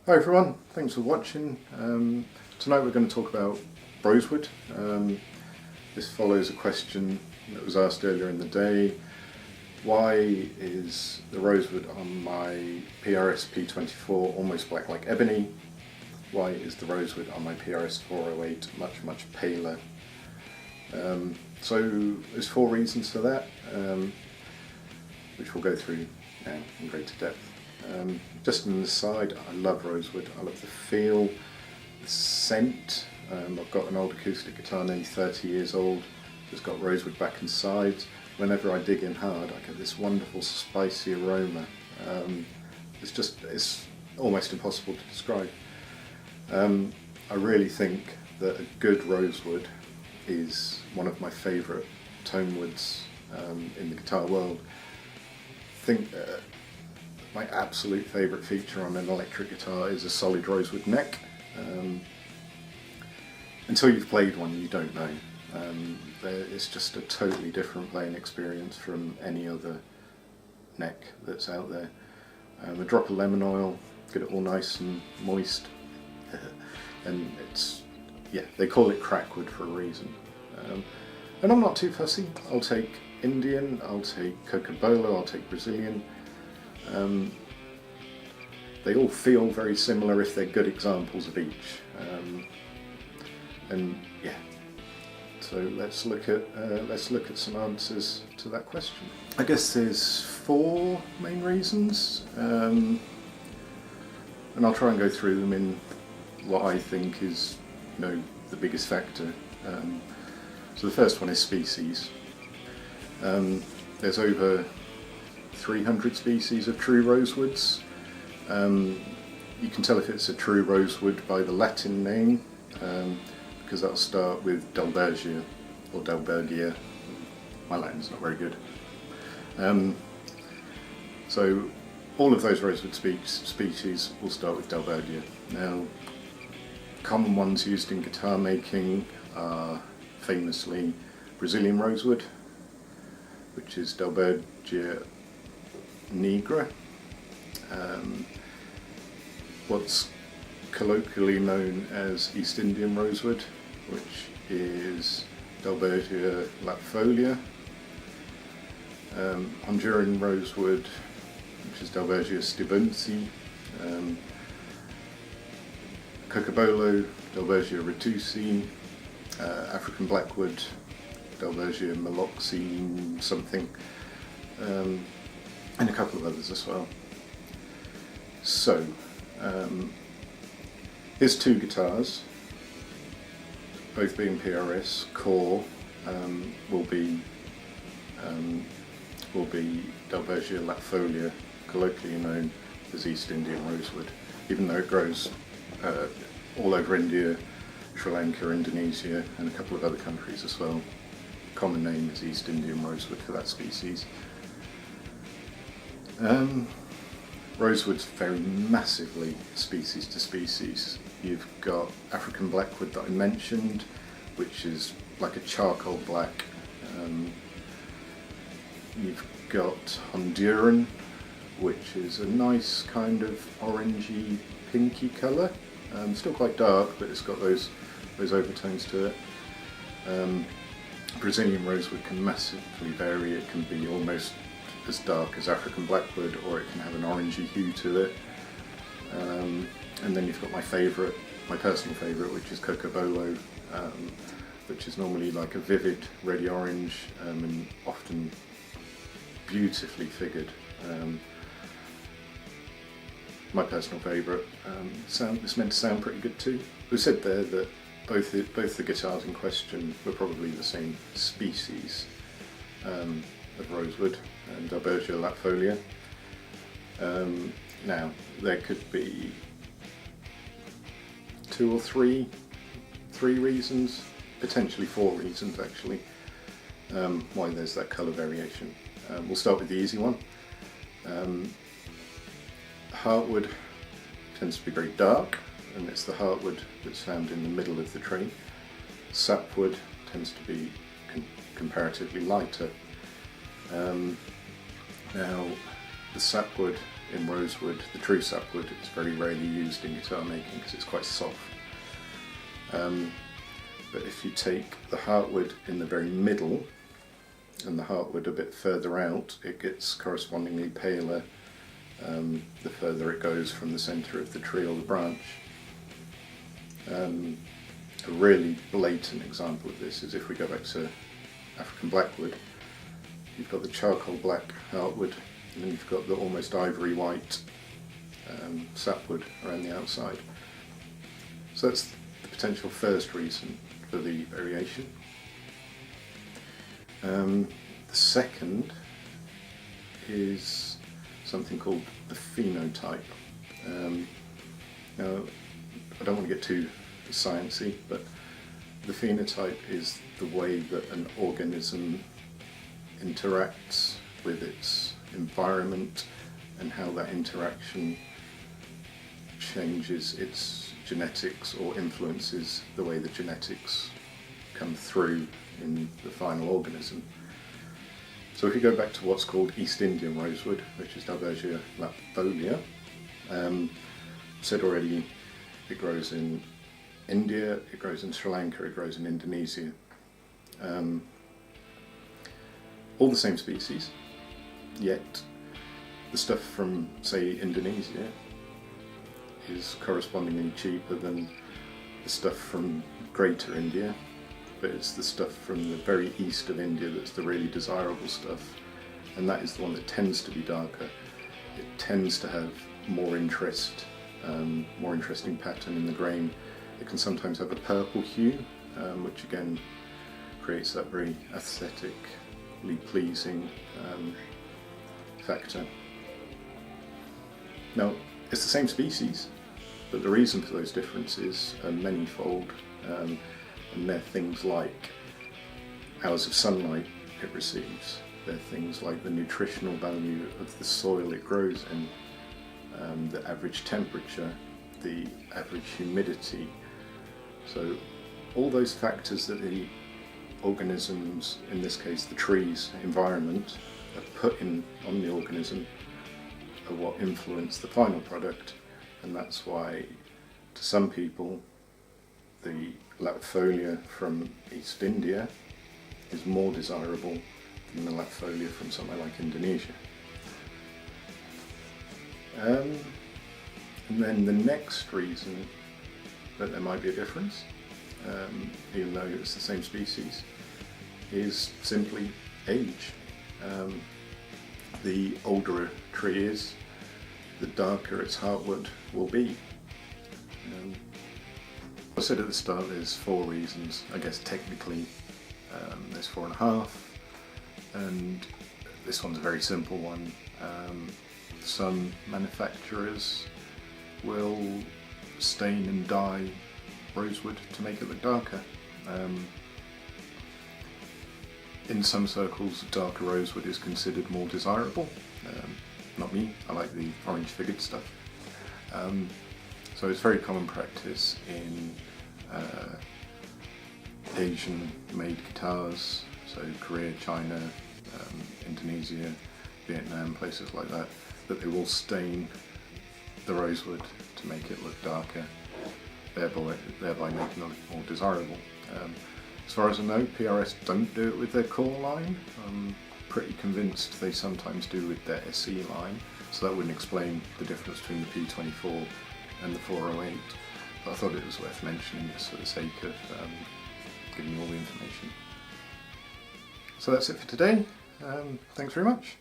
Hi everyone, thanks for watching. Tonight we're going to talk about rosewood. This follows a question that was asked earlier in the day. Why is the rosewood on my PRS P24 almost black like ebony? Why is the rosewood on my PRS 408 much paler? So there's 4 reasons for that, which we'll go through now in greater depth. Just an aside, I love rosewood. I love the feel, the scent. I've got an old acoustic guitar, nearly 30 years old, that's got rosewood back and sides. Whenever I dig in hard, I get this wonderful spicy aroma. It's almost impossible to describe. I really think that a good rosewood is one of my favourite tonewoods in the guitar world. My absolute favourite feature on an electric guitar is a solid rosewood neck. Until you've played one, you don't know. It's just a totally different playing experience from any other neck that's out there. A drop of lemon oil, get it all nice and moist, and they call it crackwood for a reason. And I'm not too fussy. I'll take Indian, I'll take Cocobolo, I'll take Brazilian. They all feel very similar if they're good examples of each. So let's look at some answers to that question. I guess there's 4 main reasons, and I'll try and go through them in what I think is, the biggest factor. So the first one is species. There's over 300 species of true rosewoods. You can tell if it's a true rosewood by the Latin name, because that'll start with Dalbergia or Dalbergia. My Latin's not very good. So all of those rosewood species will start with Dalbergia. Now, common ones used in guitar making are famously Brazilian rosewood, which is Dalbergia nigra, what's colloquially known as East Indian rosewood, which is Dalbergia latifolia, Honduran rosewood, which is Dalbergia stibonsi, Cocobolo, Dalbergia retusi, African blackwood, Dalbergia meloxi something, and a couple of others as well. So, here's 2 guitars, both being PRS. Core will be Dalbergia latifolia, colloquially known as East Indian rosewood, even though it grows all over India, Sri Lanka, Indonesia, and a couple of other countries as well. Common name is East Indian rosewood for that species. Rosewood's vary massively species to species. You've got African blackwood that I mentioned, which is like a charcoal black. You've got Honduran, which is a nice kind of orangey pinky colour. Still quite dark, but it's got those overtones to it. Brazilian rosewood can massively vary. It can be almost as dark as African blackwood, or it can have an orangey hue to it. And then you've got my personal favourite, which is Cocobolo, which is normally like a vivid reddy orange, and often beautifully figured. My personal favourite. It's meant to sound pretty good too. We said there that both the guitars in question were probably the same species of rosewood, and Dalbergia latifolia. Now, there could be 2 or 3 reasons, potentially 4 reasons actually, why there's that colour variation. We'll start with the easy one. Heartwood tends to be very dark, and it's the heartwood that's found in the middle of the tree. Sapwood tends to be comparatively lighter. Now, the sapwood in rosewood. The true sapwood is very rarely used in guitar making because it's quite soft. But if you take the heartwood in the very middle and the heartwood a bit further out, it gets correspondingly paler the further it goes from the centre of the tree or the branch. A really blatant example of this is if we go back to African blackwood. You've got the charcoal black heartwood, and then you've got the almost ivory white sapwood around the outside. So that's the potential first reason for the variation. The second is something called the phenotype. Now, I don't want to get too sciencey, but the phenotype is the way that an organism interacts with its environment and how that interaction changes its genetics or influences the way the genetics come through in the final organism. So if you go back to what's called East Indian rosewood, which is Dalbergia latifolia, said already, it grows in India, it grows in Sri Lanka, it grows in Indonesia. All the same species, yet the stuff from, say, Indonesia is correspondingly cheaper than the stuff from Greater India, but it's the stuff from the very east of India that's the really desirable stuff, and that is the one that tends to be darker. It tends to have more interest, more interesting pattern in the grain. It can sometimes have a purple hue, which again creates that very aesthetically pleasing factor. Now, it's the same species, but the reason for those differences are manifold, and they're things like hours of sunlight it receives, they're things like the nutritional value of the soil it grows in, the average temperature, the average humidity. So all those factors that the organisms, in this case the tree's environment, are put in on the organism are what influence the final product, and that's why to some people the latifolia from East India is more desirable than the latifolia from somewhere like Indonesia. And then the next reason that there might be a difference, even though it's the same species, is simply age. The older a tree is, the darker its heartwood will be. I said at the start there's 4 reasons. I guess technically there's 4.5, and this one's a very simple one. Some manufacturers will stain and dye rosewood to make it look darker. In some circles, darker rosewood is considered more desirable. Not me, I like the orange figured stuff. So it's very common practice in Asian made guitars, so Korea, China, Indonesia, Vietnam, places like that, that they will stain the rosewood to make it look darker, thereby making it look more desirable. As far as I know, PRS don't do it with their core line. I'm pretty convinced they sometimes do with their SE line, so that wouldn't explain the difference between the P24 and the 408, but I thought it was worth mentioning just for the sake of giving you all the information. So that's it for today. Thanks very much.